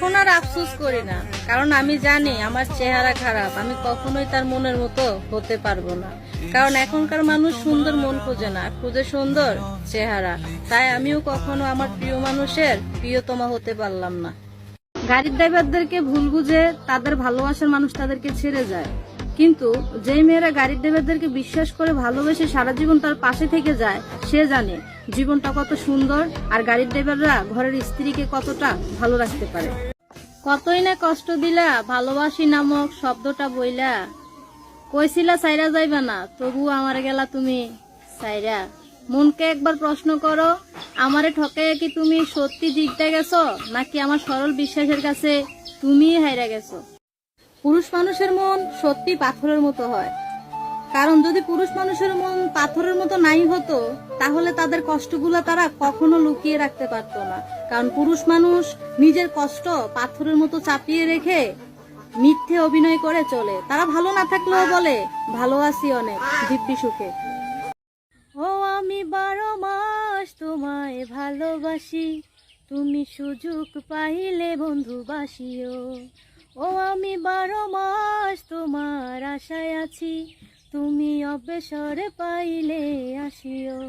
এখন আর আফসোস করি না, কারণ আমি জানি আমার চেহারা খারাপ, আমি কখনোই তার মনের মতো হতে পারবো না। কারণ এখনকার মানুষ সুন্দর মন খোঁজে না, খুঁজে সুন্দর চেহারা। তাই আমিও কখনো আমার প্রিয় মানুষের প্রিয়তমা হতে পারলাম না। গাড়ির ড্রাইভারদেরকে ভুল বুঝে তাদের ভালোবাসার মানুষ তাদেরকে ছেড়ে যায়, কিন্তু যেই মেয়েরা গাড়ির ড্রাইভারদেরকে বিশ্বাস করে ভালোবেসে সারা জীবন তার পাশে থেকে যায়, সে জানে জীবনটা কত সুন্দর আর গাড়ির ড্রাইভাররা ঘরের স্ত্রীকে কতটা ভালো রাখতে পারে। কতই না কষ্ট দিলা ভালোবাসি নামক শব্দটা বইলা, কইছিলা সাইরা যাইবা না, তবু আমার গেলা তুমি সাইরা। মনকে একবার প্রশ্ন করো, আমারে ঠকাইয়া কি তুমি সত্যি জিততে গেছো, নাকি আমার সরল বিশ্বাসের কাছে তুমি হাইরা গেছো? পুরুষ মানুষের মন সত্যি পাথরের মতো হয়, কারণ যদি পুরুষ মানুষের মন পাথরের মতো নাই হতো, তাহলে তাদের কষ্টগুলো তারা কখনো লুকিয়ে রাখতে পারতো না। কারণ পুরুষ মানুষ নিজের কষ্ট পাথরের মতো চাপিয়ে রেখে মিথ্যে অভিনয় করে চলে। তারা ভালো না থাকলেও বলে ভালো আছি অনেক দিব্যি সুখে। ও আমি 12 মাস তোমায় ভালোবাসি, তুমি সুযোগ পাইলে বন্ধু বাসিও। ও আমি 12 মাস তোমার আশায় আছি, তুমি অবসর পাইলে আসিও।